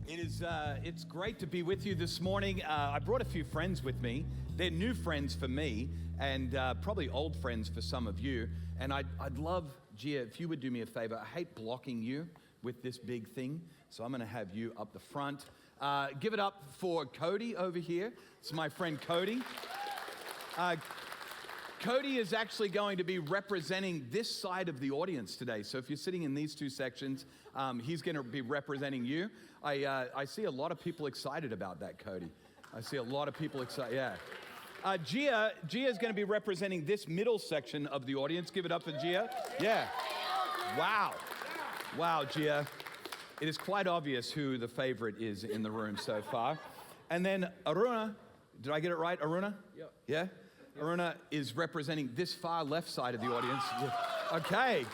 It's great to be with you this morning. I brought a few friends with me. They're new friends for me and probably old friends for some of you. And I'd love, Gia, if you would do me a favor. I hate blocking you with this big thing, so I'm going to have you up the front. Give it up for Cody over here. It's my friend Cody. Cody is actually going to be representing this side of the audience today. So if you're sitting in these two sections, he's going to be representing you. I see a lot of people excited about that, Cody. I see a lot of people excited, yeah. Gia is going to be representing this middle section of the audience. Give it up for Gia. Yeah. Wow. Wow, Gia. It is quite obvious who the favorite is in the room so far. And then Aruna, did I get it right, Aruna? Yep. Yeah? Aruna is representing this far left side of the audience. Okay.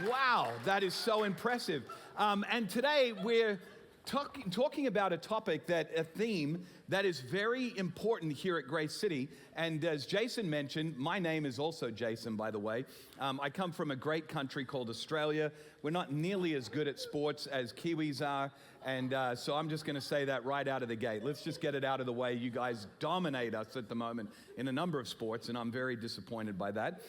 Wow, that is so impressive. And today we're talking about a theme that is very important here at Grace City. And as Jason mentioned, my name is also Jason, by the way. I come from a great country called Australia. We're not nearly as good at sports as Kiwis are. And so I'm just going to say that right out of the gate. Let's just get it out of the way. You guys dominate us at the moment in a number of sports, and I'm very disappointed by that.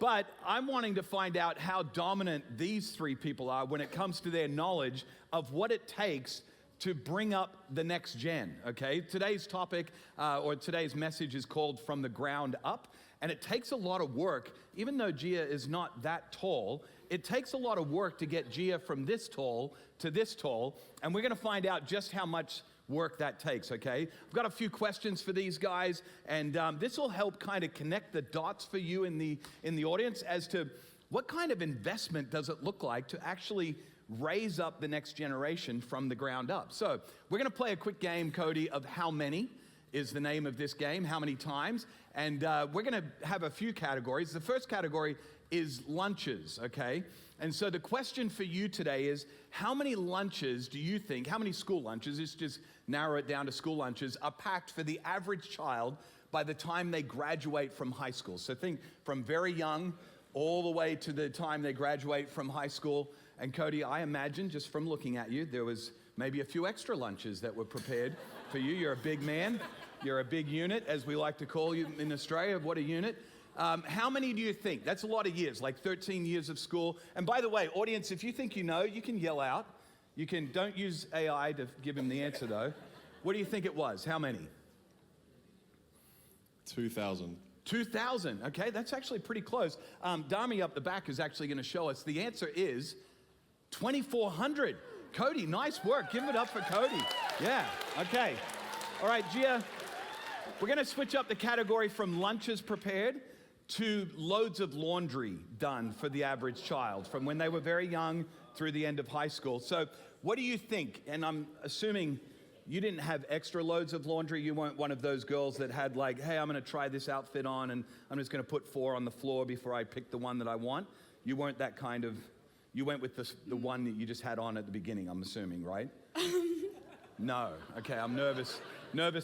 But I'm wanting to find out how dominant these three people are when it comes to their knowledge of what it takes to bring up the next gen, okay? Today's topic, or today's message is called From the Ground Up, and it takes a lot of work. Even though Gia is not that tall, it takes a lot of work to get Gia from this tall to this tall, and we're gonna find out just how much work that takes, okay? I've got a few questions for these guys, and this will help kind of connect the dots for you in the audience as to what kind of investment does it look like to actually raise up the next generation from the ground up. So we're gonna play a quick game, Cody, of how many is the name of this game, how many times, and we're gonna have a few categories. The first category is lunches, okay? And so the question for you today is, how many lunches do you think, how many school lunches, let's just narrow it down to school lunches, are packed for the average child by the time they graduate from high school? So think from very young all the way to the time they graduate from high school. And Cody, I imagine, just from looking at you, there was maybe a few extra lunches that were prepared for you. You're a big man. You're a big unit, as we like to call you in Australia. What a unit. How many do you think? That's a lot of years, like 13 years of school. And by the way, audience, if you think you know, you can yell out. You can, don't use AI to give him the answer though. What do you think it was? How many? 2,000. 2,000, okay, that's actually pretty close. Dami up the back is actually gonna show us. The answer is 2,400. Cody, nice work. Give it up for Cody. Yeah, okay. All right, Gia, we're gonna switch up the category from lunches prepared to loads of laundry done for the average child from when they were very young through the end of high school. So what do you think? And I'm assuming you didn't have extra loads of laundry. You weren't one of those girls that had like, hey, I'm gonna try this outfit on and I'm just gonna put 4 on the floor before I pick the one that I want. You weren't that kind of, you went with the one that you just had on at the beginning, I'm assuming, right? No, okay, I'm nervous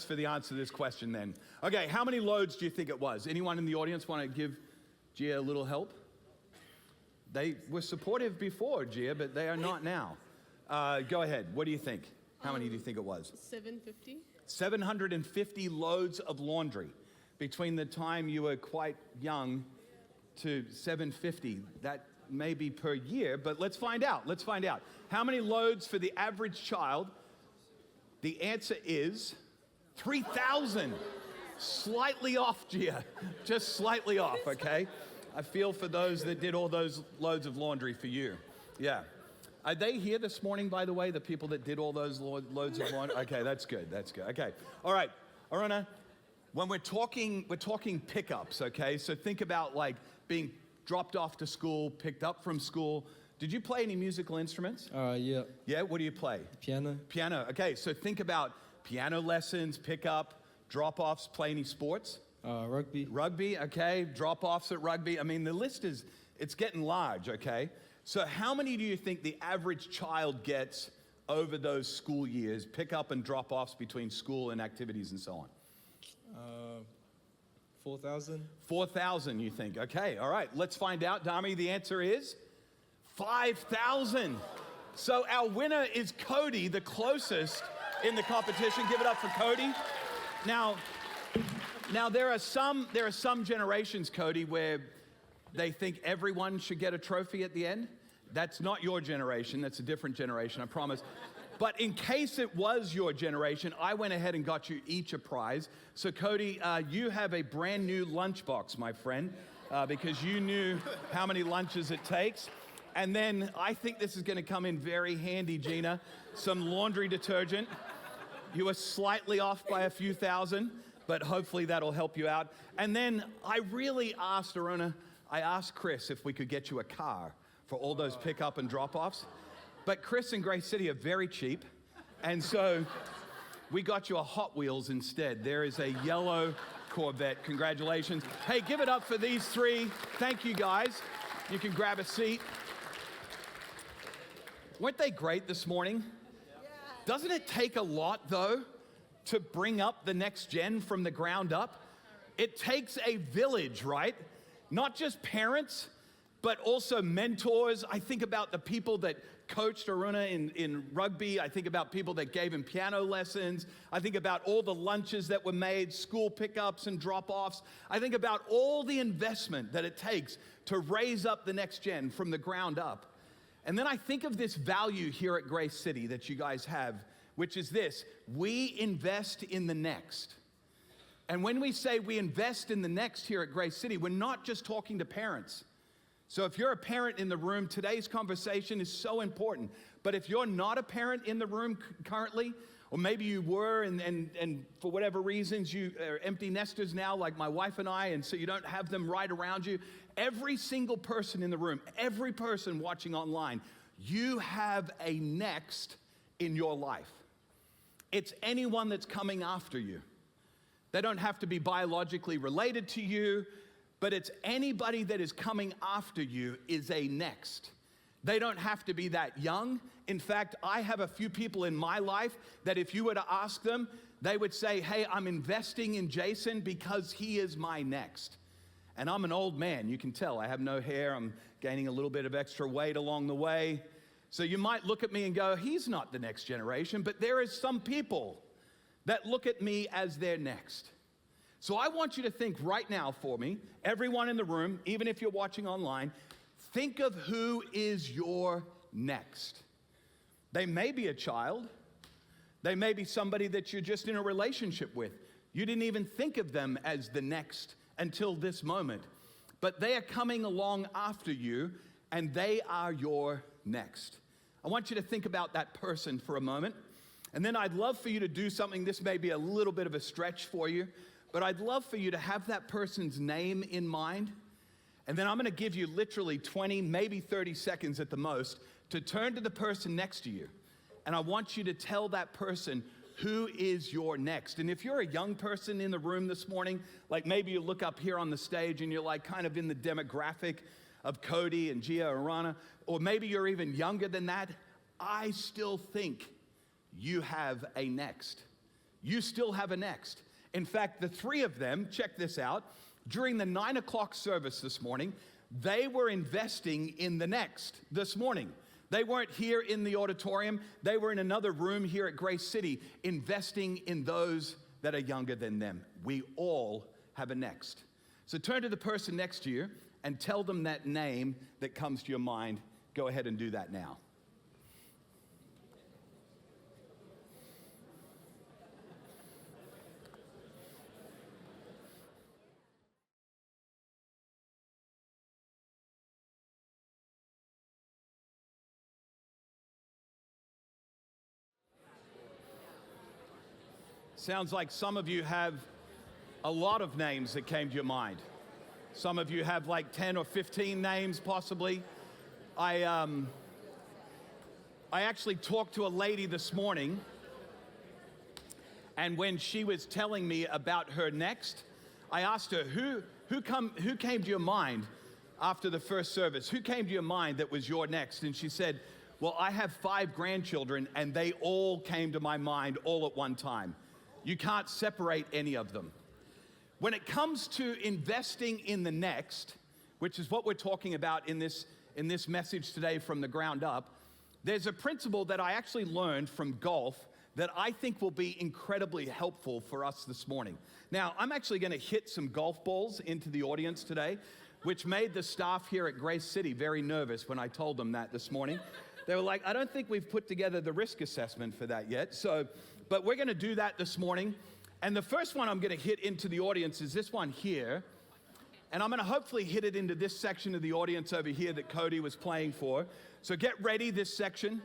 for the answer to this question then. Okay, how many loads do you think it was? Anyone in the audience want to give Gia a little help? They were supportive before, Gia, but they are not now. Go ahead, what do you think? How many do you think it was? 750. 750 loads of laundry between the time you were quite young to 750. That may be per year, but let's find out. Let's find out. How many loads for the average child? The answer is 3,000. Slightly off, Gia. Just slightly off, okay? I feel for those that did all those loads of laundry for you. Yeah. Are they here this morning, by the way, the people that did all those loads of laundry? Okay, that's good, that's good. Okay, all right, Aruna, when we're talking pickups, okay? So think about like being dropped off to school, picked up from school. Did you play any musical instruments? Yeah. Yeah, what do you play? Piano. Piano, okay, so think about piano lessons, pickup, drop-offs, play any sports? Rugby. Rugby, okay, drop-offs at rugby. I mean, the list is, it's getting large, okay? So how many do you think the average child gets over those school years, pick up and drop-offs between school and activities and so on? 4,000. 4,000, you think? Okay, all right, let's find out. Dami, the answer is 5,000. So our winner is Cody, the closest in the competition. Give it up for Cody. Now there are some generations, Cody, where they think everyone should get a trophy at the end. That's not your generation. That's a different generation, I promise. But in case it was your generation, I went ahead and got you each a prize. So Cody, you have a brand new lunchbox, my friend, because you knew how many lunches it takes. And then I think this is going to come in very handy, Gina. Some laundry detergent. You were slightly off by a few thousand, but hopefully that'll help you out. And then I really asked Aruna, I asked Chris if we could get you a car for all those pickup and drop-offs. But Chris and Grace City are very cheap, and so we got you a Hot Wheels instead. There is a yellow Corvette. Congratulations. Hey, give it up for these three. Thank you, guys. You can grab a seat. Weren't they great this morning? Doesn't it take a lot, though, to bring up the next gen from the ground up? It takes a village, right? Not just parents, but also mentors. I think about the people that coached Aruna in rugby. I think about people that gave him piano lessons. I think about all the lunches that were made, school pickups and drop-offs. I think about all the investment that it takes to raise up the next gen from the ground up. And then I think of this value here at Grace City that you guys have, which is this: we invest in the next. And when we say we invest in the next here at Grace City, we're not just talking to parents. So if you're a parent in the room, today's conversation is so important. But if you're not a parent in the room currently, or maybe you were and for whatever reasons you are empty nesters now like my wife and I, and so you don't have them right around you, every single person in the room, every person watching online, you have a next in your life. It's anyone that's coming after you. They don't have to be biologically related to you, but it's anybody that is coming after you is a next. They don't have to be that young. In fact, I have a few people in my life that if you were to ask them, they would say, hey, I'm investing in Jason because he is my next. And I'm an old man, you can tell. I have no hair, I'm gaining a little bit of extra weight along the way. So you might look at me and go, he's not the next generation, but there is some people that look at me as their next. So I want you to think right now for me, everyone in the room, even if you're watching online, think of who is your next. They may be a child. They may be somebody that you're just in a relationship with. You didn't even think of them as the next until this moment. But they are coming along after you, and they are your next. I want you to think about that person for a moment. And then I'd love for you to do something. This may be a little bit of a stretch for you, but I'd love for you to have that person's name in mind. And then I'm going to give you literally 20, maybe 30 seconds at the most to turn to the person next to you. And I want you to tell that person who is your next. And if you're a young person in the room this morning, like maybe you look up here on the stage and you're like kind of in the demographic of Cody and Gia or Rana, or maybe you're even younger than that, I still think you have a next. You still have a next. In fact, the three of them, check this out, during the 9 o'clock service this morning, they were investing in the next this morning. They weren't here in the auditorium. They were in another room here at Grace City, investing in those that are younger than them. We all have a next. So turn to the person next to you and tell them that name that comes to your mind. Go ahead and do that now. Sounds like some of you have a lot of names that came to your mind. Some of you have like 10 or 15 names possibly. I actually talked to a lady this morning, and when she was telling me about her next, I asked her, who came to your mind after the first service? Who came to your mind that was your next? And she said, well, I have 5 grandchildren, and they all came to my mind all at one time. You can't separate any of them. When it comes to investing in the next, which is what we're talking about in this message today from the ground up, there's a principle that I actually learned from golf that I think will be incredibly helpful for us this morning. Now, I'm actually going to hit some golf balls into the audience today, which made the staff here at Grace City very nervous when I told them that this morning. They were like, I don't think we've put together the risk assessment for that yet. But we're going to do that this morning. And the first one I'm going to hit into the audience is this one here. And I'm going to hopefully hit it into this section of the audience over here that Cody was playing for. So get ready, this section.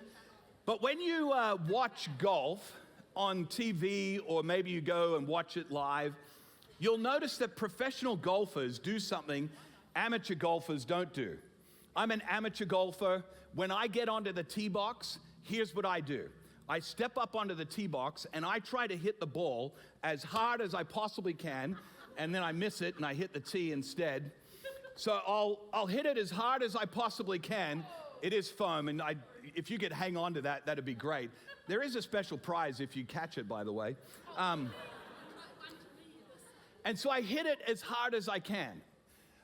But when you watch golf on TV, or maybe you go and watch it live, you'll notice that professional golfers do something amateur golfers don't do. I'm an amateur golfer. When I get onto the tee box, here's what I do. I step up onto the tee box and I try to hit the ball as hard as I possibly can, and then I miss it and I hit the tee instead. So I'll hit it as hard as I possibly can. It is foam, and if you could hang on to that, that'd be great. There is a special prize if you catch it, by the way. And so I hit it as hard as I can.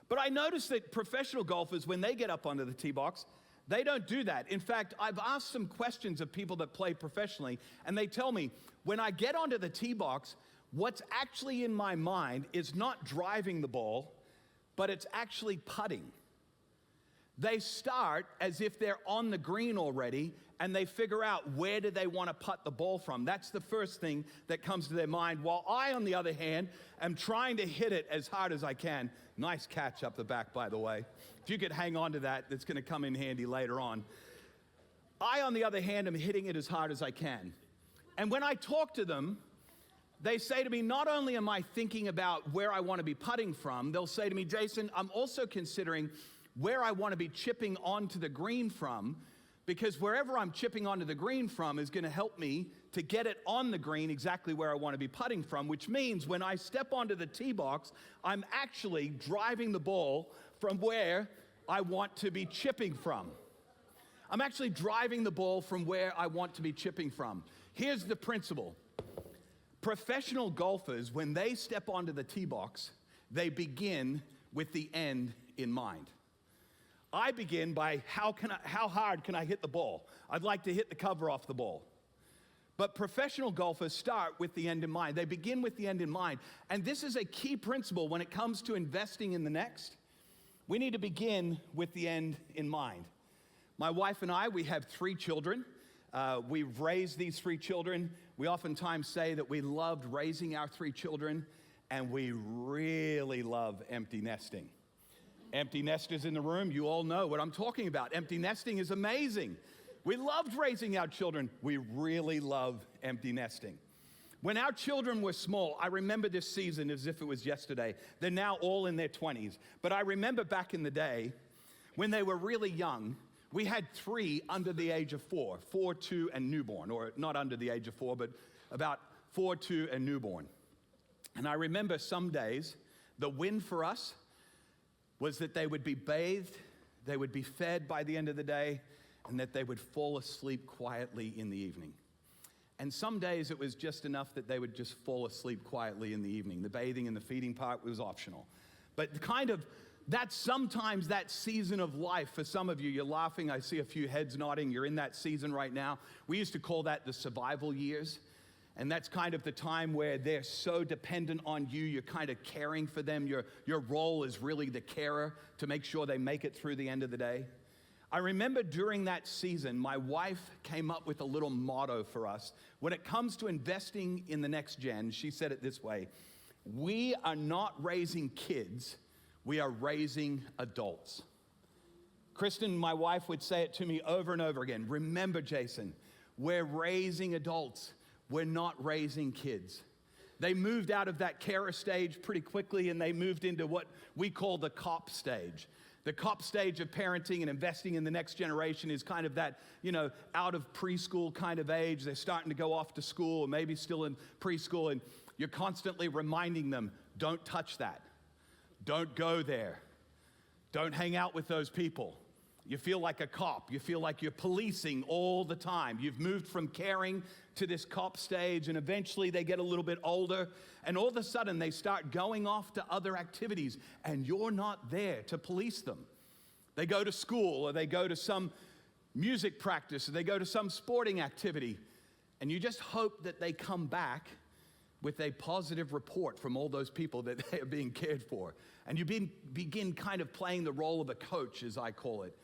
But I noticed that professional golfers, when they get up onto the tee box, they don't do that. In fact, I've asked some questions of people that play professionally, and they tell me, when I get onto the tee box, what's actually in my mind is not driving the ball, but it's actually putting. They start as if they're on the green already, and they figure out where do they want to putt the ball from. That's the first thing that comes to their mind, while I, on the other hand, am trying to hit it as hard as I can. Nice catch up the back, by the way. If you could hang on to that, that's going to come in handy later on. I, on the other hand, am hitting it as hard as I can. And when I talk to them, they say to me, not only am I thinking about where I want to be putting from, they'll say to me, Jason, I'm also considering where I want to be chipping onto the green from, because wherever I'm chipping onto the green from is going to help me to get it on the green exactly where I want to be putting from, which means when I step onto the tee box, I'm actually driving the ball from where I want to be chipping from. I'm actually driving the ball from where I want to be chipping from. Here's the principle. Professional golfers, when they step onto the tee box, they begin with the end in mind. I begin by how hard can I hit the ball? I'd like to hit the cover off the ball. But professional golfers start with the end in mind. They begin with the end in mind. And this is a key principle when it comes to investing in the next. We need to begin with the end in mind. My wife and I, we have 3 children. We've raised these 3 children. We oftentimes say that we loved raising our 3 children, and we really love empty nesting. Empty nesters in the room, you all know what I'm talking about. Empty nesting is amazing. We loved raising our children. We really love empty nesting. When our children were small, I remember this season as if it was yesterday. They're now all in their 20s. But I remember back in the day, when they were really young, we had 3 under the age of 4, 4, 2, and newborn, or not under the age of 4, but about 4, 2, and newborn. And I remember some days, the win for us was that they would be bathed, they would be fed by the end of the day, and that they would fall asleep quietly in the evening. And some days it was just enough that they would just fall asleep quietly in the evening. The bathing and the feeding part was optional. But that's sometimes that season of life for some of you. You're laughing, I see a few heads nodding. You're in that season right now. We used to call that the survival years. And that's kind of the time where they're so dependent on you, you're kind of caring for them. Your role is really the carer to make sure they make it through the end of the day. I remember during that season, my wife came up with a little motto for us. When it comes to investing in the next gen, she said it this way: we are not raising kids, we are raising adults. Kristen, my wife, would say it to me over and over again. Remember, Jason, we're raising adults. We're not raising kids. They moved out of that carer stage pretty quickly, and they moved into what we call the cop stage. The cop stage of parenting and investing in the next generation is kind of that, out of preschool kind of age. They're starting to go off to school, or maybe still in preschool, and you're constantly reminding them, don't touch that. Don't go there. Don't hang out with those people. You feel like a cop. You feel like you're policing all the time. You've moved from caring to this cop stage, and eventually they get a little bit older, and all of a sudden they start going off to other activities, and you're not there to police them. They go to school, or they go to some music practice, or they go to some sporting activity, and you just hope that they come back with a positive report from all those people that they are being cared for. And you begin kind of playing the role of a coach, as I call it.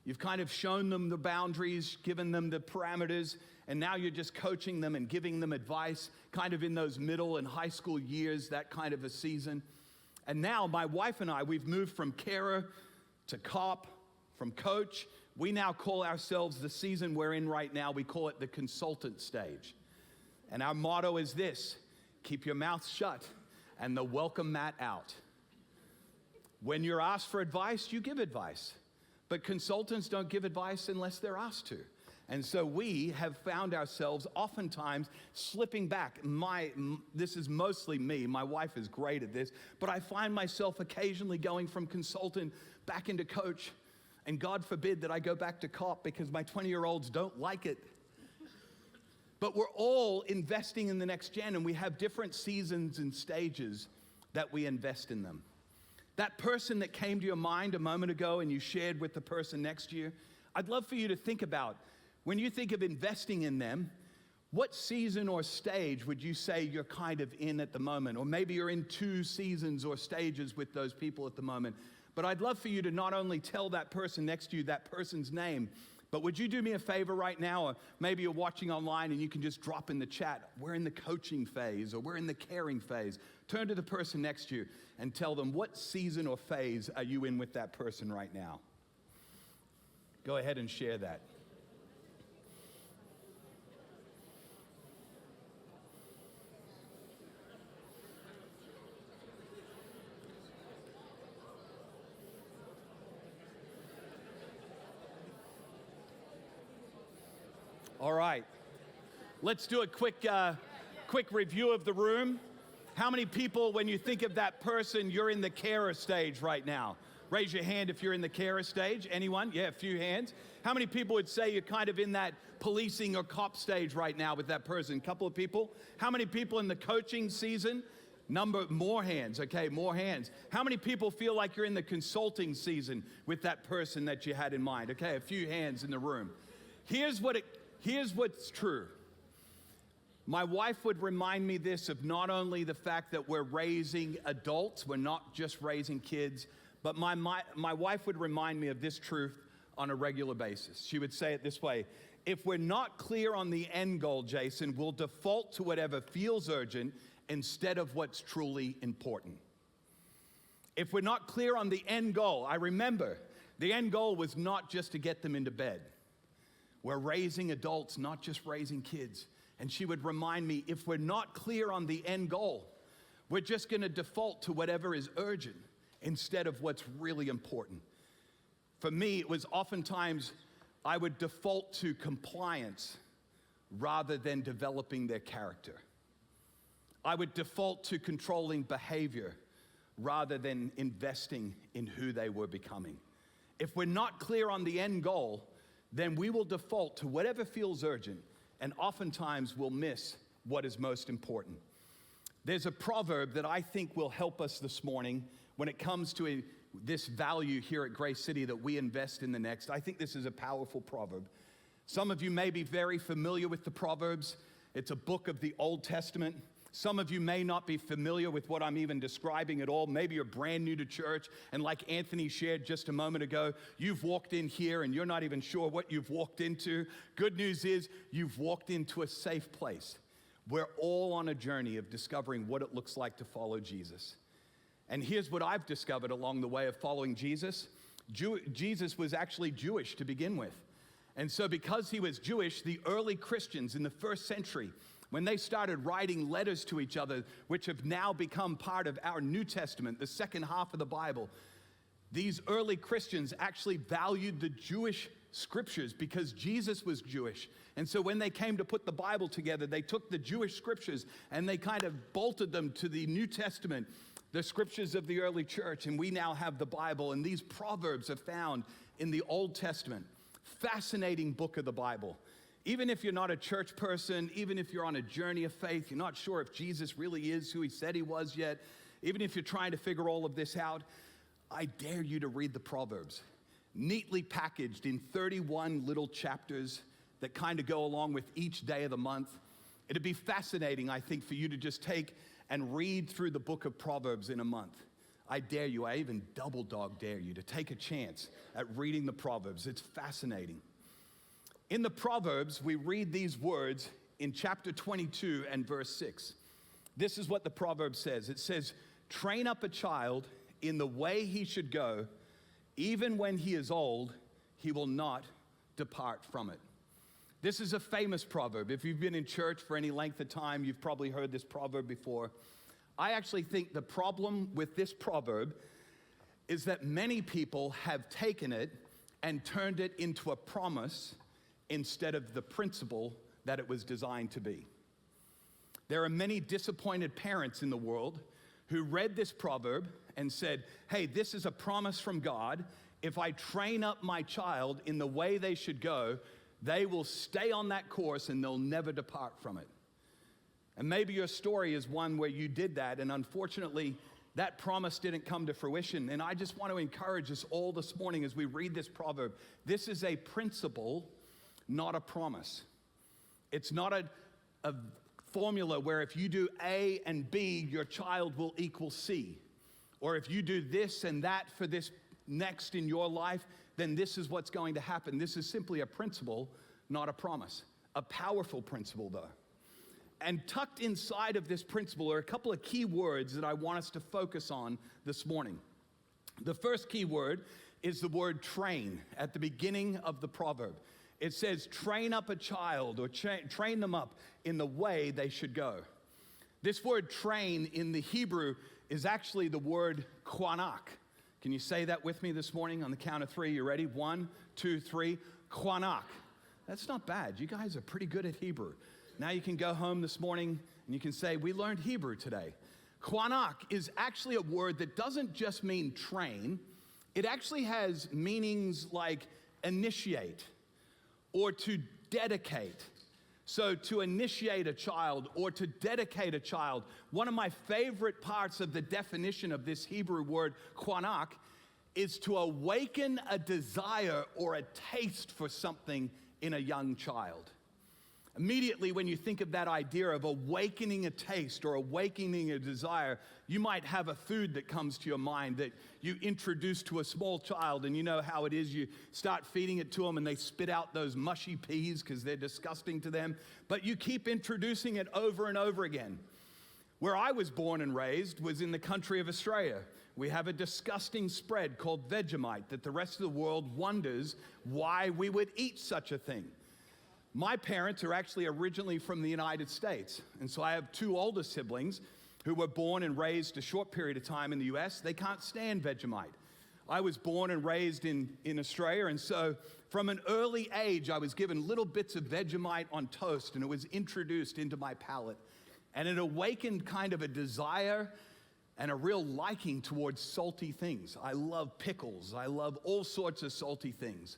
You've kind of shown them the boundaries, given them the parameters, and now you're just coaching them and giving them advice, kind of in those middle and high school years, that kind of a season. And now my wife and I, we've moved from carer to cop, from coach. We now call ourselves, the season we're in right now, we call it the consultant stage. And our motto is this: keep your mouth shut and the welcome mat out. When you're asked for advice, you give advice. But consultants don't give advice unless they're asked to. And so we have found ourselves oftentimes slipping back. This is mostly me. My wife is great at this. But I find myself occasionally going from consultant back into coach. And God forbid that I go back to cop, because my 20-year-olds don't like it. But we're all investing in the next gen, and we have different seasons and stages that we invest in them. That person that came to your mind a moment ago and you shared with the person next to you, I'd love for you to think about, when you think of investing in them, what season or stage would you say you're kind of in at the moment? Or maybe you're in 2 seasons or stages with those people at the moment. But I'd love for you to not only tell that person next to you that person's name, but would you do me a favor right now, or maybe you're watching online and you can just drop in the chat, we're in the coaching phase or we're in the caring phase. Turn to the person next to you and tell them, what season or phase are you in with that person right now? Go ahead and share that. All right, let's do a quick review of the room. How many people, when you think of that person, you're in the carer stage right now? Raise your hand if you're in the carer stage. Anyone? Yeah, a few hands. How many people would say you're kind of in that policing or cop stage right now with that person? A couple of people. How many people in the coaching season? More hands, okay, more hands. How many people feel like you're in the consulting season with that person that you had in mind? Okay, a few hands in the room. Here's what's true. My wife would remind me this of not only the fact that we're raising adults, we're not just raising kids, but my wife would remind me of this truth on a regular basis. She would say it this way: if we're not clear on the end goal, Jason, we'll default to whatever feels urgent instead of what's truly important. If we're not clear on the end goal, I remember the end goal was not just to get them into bed. We're raising adults, not just raising kids. And she would remind me, if we're not clear on the end goal, we're just going to default to whatever is urgent instead of what's really important. For me, it was oftentimes I would default to compliance rather than developing their character. I would default to controlling behavior rather than investing in who they were becoming. If we're not clear on the end goal, then we will default to whatever feels urgent, and oftentimes we'll miss what is most important. There's a proverb that I think will help us this morning when it comes to this value here at Grace City that we invest in the next. I think this is a powerful proverb. Some of you may be very familiar with the Proverbs. It's a book of the Old Testament. Some of you may not be familiar with what I'm even describing at all. Maybe you're brand new to church, and like Anthony shared just a moment ago, you've walked in here and you're not even sure what you've walked into. Good news is you've walked into a safe place. We're all on a journey of discovering what it looks like to follow Jesus. And here's what I've discovered along the way of following Jesus. Jesus was actually Jewish to begin with. And so because he was Jewish, the early Christians in the first century, when they started writing letters to each other, which have now become part of our New Testament, the second half of the Bible, these early Christians actually valued the Jewish scriptures because Jesus was Jewish. And so when they came to put the Bible together, they took the Jewish scriptures and they kind of bolted them to the New Testament, the scriptures of the early church, and we now have the Bible. And these proverbs are found in the Old Testament. Fascinating book of the Bible. Even if you're not a church person, even if you're on a journey of faith, you're not sure if Jesus really is who he said he was yet, even if you're trying to figure all of this out, I dare you to read the Proverbs. neatly packaged in 31 little chapters that kind of go along with each day of the month. It'd be fascinating, I think, for you to just take and read through the book of Proverbs in a month. I dare you, I even double dog dare you to take a chance at reading the Proverbs. It's fascinating. In the Proverbs, we read these words in chapter 22 and verse 6. This is what the Proverb says. It says, "Train up a child in the way he should go. Even when he is old, he will not depart from it." This is a famous proverb. If you've been in church for any length of time, you've probably heard this proverb before. I actually think the problem with this proverb is that many people have taken it and turned it into a promise instead of the principle that it was designed to be. There are many disappointed parents in the world who read this proverb and said, hey, this is a promise from God. If I train up my child in the way they should go, they will stay on that course and they'll never depart from it. And maybe your story is one where you did that, and unfortunately, that promise didn't come to fruition. And I just want to encourage us all this morning as we read this proverb. This is a principle, not a promise. It's not a formula where if you do A and B, your child will equal C. Or if you do this and that for this next in your life, then this is what's going to happen. This is simply a principle, not a promise. A powerful principle, though. And tucked inside of this principle are a couple of key words that I want us to focus on this morning. The first key word is the word train at the beginning of the proverb. It says, train up a child, or train them up in the way they should go. This word train in the Hebrew is actually the word quanak. Can you say that with me this morning on the count of three? You ready? 1, 2, 3. Quanak. That's not bad. You guys are pretty good at Hebrew. Now you can go home this morning and you can say, we learned Hebrew today. Quanak is actually a word that doesn't just mean train. It actually has meanings like initiate or to dedicate. So to initiate a child or to dedicate a child, one of my favorite parts of the definition of this Hebrew word quanak is to awaken a desire or a taste for something in a young child. Immediately when you think of that idea of awakening a taste or awakening a desire, you might have a food that comes to your mind that you introduce to a small child, and you know how it is. You start feeding it to them and they spit out those mushy peas because they're disgusting to them, but you keep introducing it over and over again. Where I was born and raised was in the country of Australia. We have a disgusting spread called Vegemite that the rest of the world wonders why we would eat such a thing. My parents are actually originally from the United States, and so I have two older siblings who were born and raised a short period of time in the US. They can't stand Vegemite. I was born and raised in Australia, and so from an early age, I was given little bits of Vegemite on toast, and it was introduced into my palate. And it awakened kind of a desire and a real liking towards salty things. I love pickles. I love all sorts of salty things.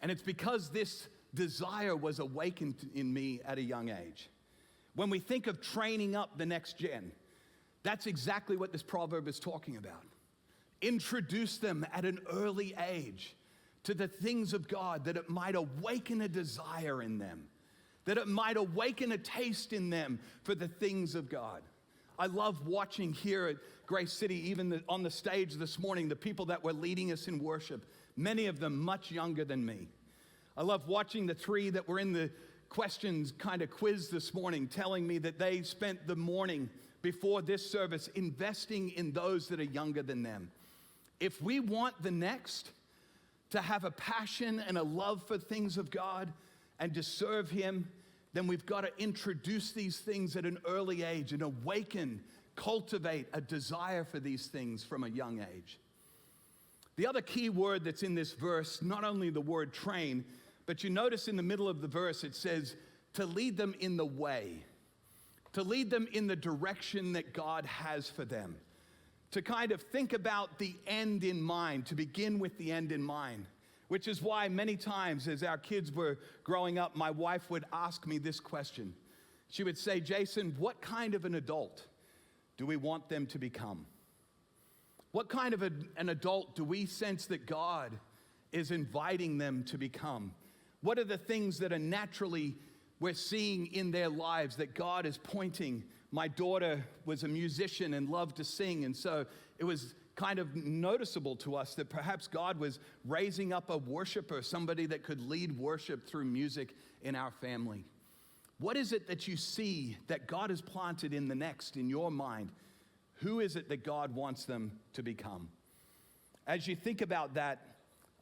And it's because this desire was awakened in me at a young age. When we think of training up the next gen, that's exactly what this proverb is talking about. Introduce them at an early age to the things of God, that it might awaken a desire in them, that it might awaken a taste in them for the things of God. I love watching here at Grace City, even on the stage this morning, the people that were leading us in worship, many of them much younger than me. I love watching the three that were in the questions kind of quiz this morning, telling me that they spent the morning before this service investing in those that are younger than them. If we want the next to have a passion and a love for things of God and to serve Him, then we've got to introduce these things at an early age and awaken, cultivate a desire for these things from a young age. The other key word that's in this verse, not only the word train, but you notice in the middle of the verse it says to lead them in the way, to lead them in the direction that God has for them, to kind of think about the end in mind, to begin with the end in mind, which is why many times as our kids were growing up, my wife would ask me this question. She would say, Jason, what kind of an adult do we want them to become? What kind of an adult do we sense that God is inviting them to become? What are the things that are naturally we're seeing in their lives that God is pointing? My daughter was a musician and loved to sing, and so it was kind of noticeable to us that perhaps God was raising up a worshiper, somebody that could lead worship through music in our family. What is it that you see that God has planted in the next in your mind? Who is it that God wants them to become? As you think about that,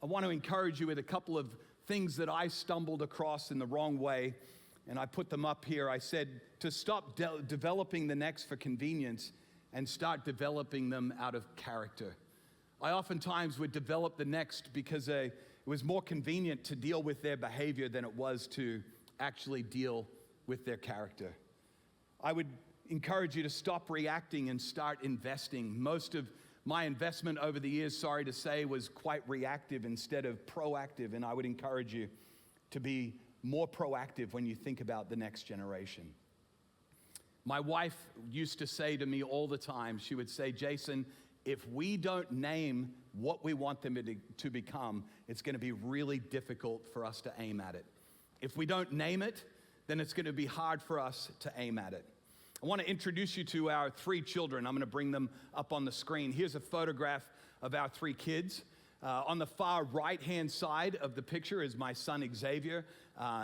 I want to encourage you with a couple of things that I stumbled across in the wrong way, and I put them up here. I said to stop developing the next for convenience and start developing them out of character. I oftentimes would develop the next because it was more convenient to deal with their behavior than it was to actually deal with their character. I would encourage you to stop reacting and start investing. Most of my investment over the years, sorry to say, was quite reactive instead of proactive, and I would encourage you to be more proactive when you think about the next generation. My wife used to say to me all the time, she would say, Jason, if we don't name what we want them to become, it's going to be really difficult for us to aim at it. If we don't name it, then it's going to be hard for us to aim at it. I want to introduce you to our 3 children. I'm going to bring them up on the screen. Here's a photograph of our 3 kids. On the far right-hand side of the picture is my son, Xavier.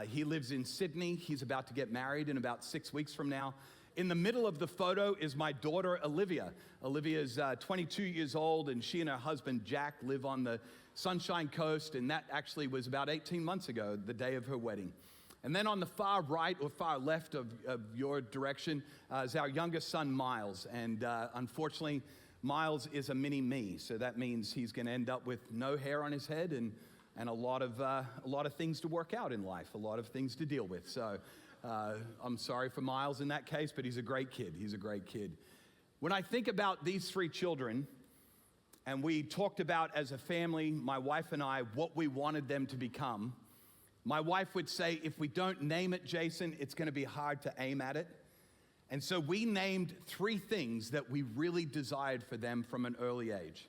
He lives in Sydney. He's about to get married in about 6 weeks from now. In the middle of the photo is my daughter, Olivia. Olivia is 22 years old, and she and her husband, Jack, live on the Sunshine Coast, and that actually was about 18 months ago, the day of her wedding. And then on the far right or far left of your direction is our youngest son, Miles. And unfortunately, Miles is a mini me, so that means he's going to end up with no hair on his head and a lot of things to work out in life, a lot of things to deal with. So I'm sorry for Miles in that case, but he's a great kid. He's a great kid. When I think about these 3 children, and we talked about as a family, my wife and I, what we wanted them to become, my wife would say, if we don't name it, Jason, it's going to be hard to aim at it. And so we named 3 things that we really desired for them from an early age.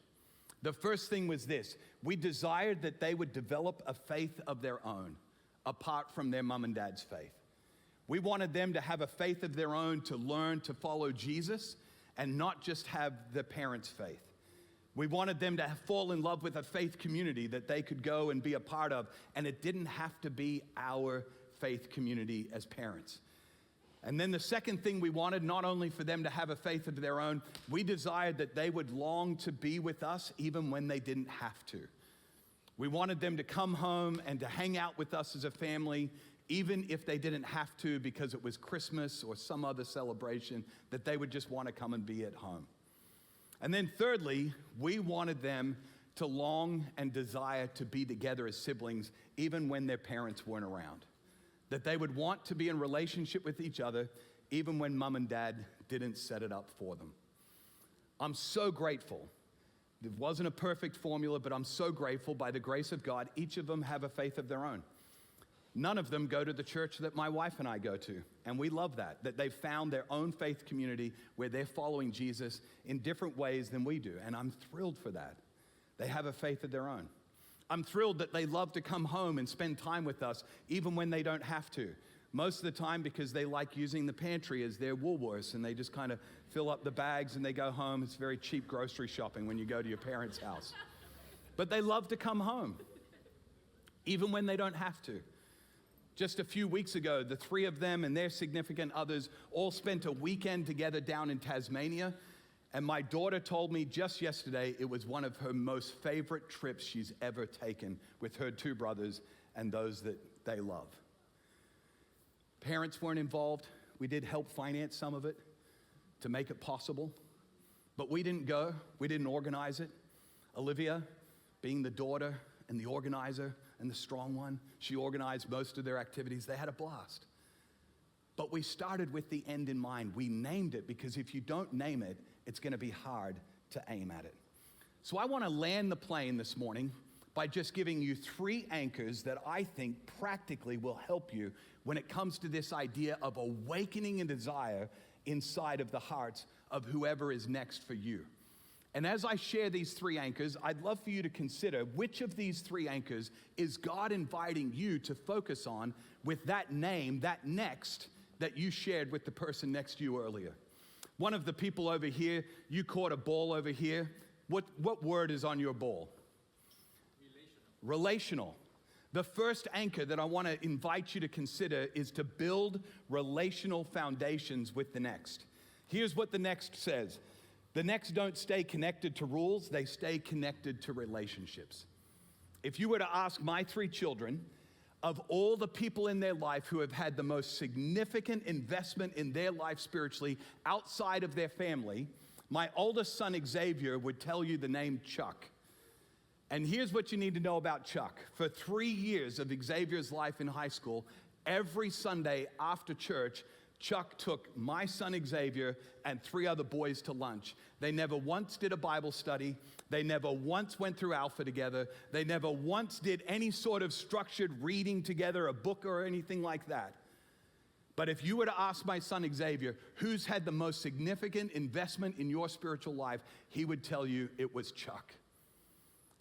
The first thing was this: we desired that they would develop a faith of their own, apart from their mom and dad's faith. We wanted them to have a faith of their own, to learn to follow Jesus, and not just have their parents' faith. We wanted them to fall in love with a faith community that they could go and be a part of, and it didn't have to be our faith community as parents. And then the second thing we wanted, not only for them to have a faith of their own, we desired that they would long to be with us even when they didn't have to. We wanted them to come home and to hang out with us as a family, even if they didn't have to because it was Christmas or some other celebration, that they would just want to come and be at home. And then thirdly, we wanted them to long and desire to be together as siblings even when their parents weren't around. That they would want to be in relationship with each other even when mom and dad didn't set it up for them. I'm so grateful. It wasn't a perfect formula, but I'm so grateful by the grace of God, each of them have a faith of their own. None of them go to the church that my wife and I go to, and we love that they've found their own faith community where they're following Jesus in different ways than we do, and I'm thrilled for that. They have a faith of their own. I'm thrilled that they love to come home and spend time with us, even when they don't have to. Most of the time because they like using the pantry as their Woolworths, and they just kind of fill up the bags and they go home. It's very cheap grocery shopping when you go to your parents' house. But they love to come home, even when they don't have to. Just a few weeks ago, the 3 of them and their significant others all spent a weekend together down in Tasmania. And my daughter told me just yesterday it was one of her most favorite trips she's ever taken with her 2 brothers and those that they love. Parents weren't involved. We did help finance some of it to make it possible. But we didn't go. We didn't organize it. Olivia, being the daughter and the organizer and the strong one, she organized most of their activities. They had a blast. But we started with the end in mind. We named it because if you don't name it, it's going to be hard to aim at it. So I want to land the plane this morning by just giving you 3 anchors that I think practically will help you when it comes to this idea of awakening a desire inside of the hearts of whoever is next for you. And as I share these three anchors, I'd love for you to consider which of these three anchors is God inviting you to focus on with that name, that next, that you shared with the person next to you earlier. One of the people over here, you caught a ball over here. What word is on your ball? Relational. The first anchor that I want to invite you to consider is to build relational foundations with the next. Here's what the next says. The next don't stay connected to rules, they stay connected to relationships. If you were to ask my three children, of all the people in their life who have had the most significant investment in their life spiritually outside of their family, my oldest son Xavier would tell you the name Chuck. And here's what you need to know about Chuck. For 3 years of Xavier's life in high school, every Sunday after church, Chuck took my son Xavier and 3 other boys to lunch. They never once did a Bible study. They never once went through Alpha together. They never once did any sort of structured reading together, a book or anything like that. But if you were to ask my son Xavier, who's had the most significant investment in your spiritual life, he would tell you it was Chuck.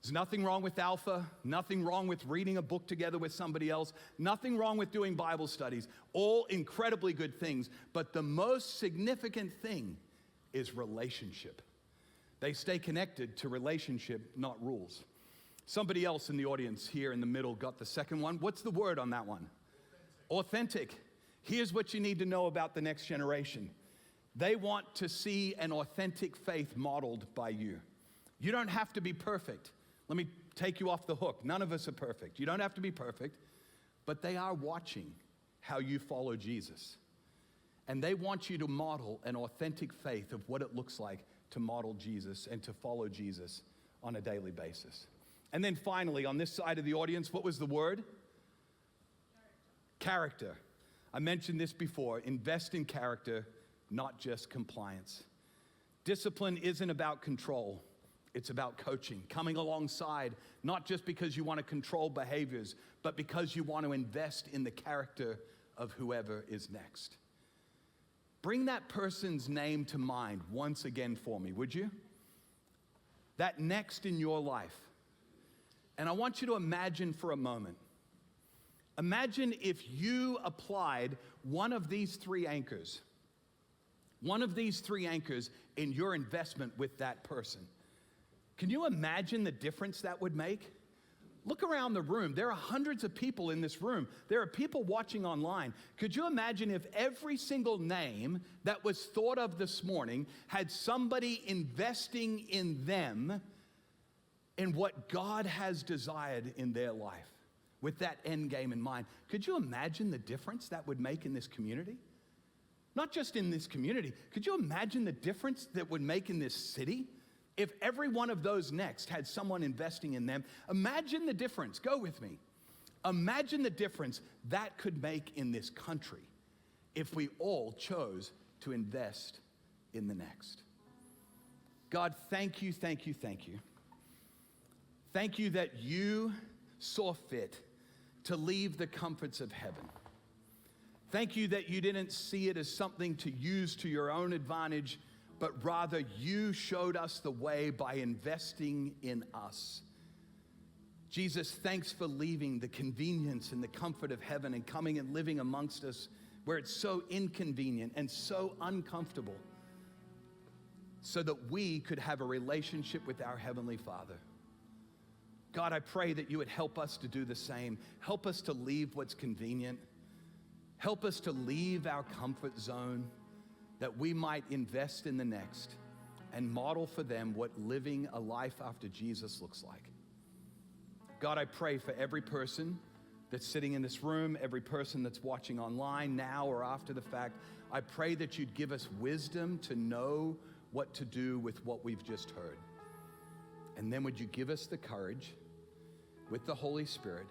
There's nothing wrong with Alpha, nothing wrong with reading a book together with somebody else, nothing wrong with doing Bible studies, all incredibly good things, but the most significant thing is relationship. They stay connected to relationship, not rules. Somebody else in the audience here in the middle got the second one. What's the word on that one? Authentic. Here's what you need to know about the next generation. They want to see an authentic faith modeled by you. You don't have to be perfect. Let me take you off the hook. None of us are perfect. You don't have to be perfect, but they are watching how you follow Jesus. And they want you to model an authentic faith of what it looks like to model Jesus and to follow Jesus on a daily basis. And then finally, on this side of the audience, what was the word? Character. I mentioned this before. Invest in character, not just compliance. Discipline isn't about control. It's about coaching, coming alongside, not just because you want to control behaviors, but because you want to invest in the character of whoever is next. Bring that person's name to mind once again for me, would you? That next in your life. And I want you to imagine for a moment. Imagine if you applied one of these three anchors in your investment with that person. Can you imagine the difference that would make? Look around the room. There are hundreds of people in this room. There are people watching online. Could you imagine if every single name that was thought of this morning had somebody investing in them in what God has desired in their life with that end game in mind? Could you imagine the difference that would make in this community? Not just in this community. Could you imagine the difference that would make in this city? If every one of those next had someone investing in them, imagine the difference. Go with me. Imagine the difference that could make in this country if we all chose to invest in the next. God, thank you, thank you, thank you. Thank you that you saw fit to leave the comforts of heaven. Thank you that you didn't see it as something to use to your own advantage, but rather you showed us the way by investing in us. Jesus, thanks for leaving the convenience and the comfort of heaven and coming and living amongst us where it's so inconvenient and so uncomfortable, so that we could have a relationship with our Heavenly Father. God, I pray that you would help us to do the same. Help us to leave what's convenient. Help us to leave our comfort zone, that we might invest in the next and model for them what living a life after Jesus looks like. God, I pray for every person that's sitting in this room, every person that's watching online now or after the fact. I pray that you'd give us wisdom to know what to do with what we've just heard. And then would you give us the courage with the Holy Spirit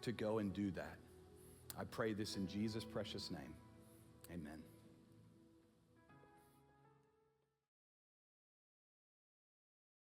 to go and do that. I pray this in Jesus' precious name. Amen.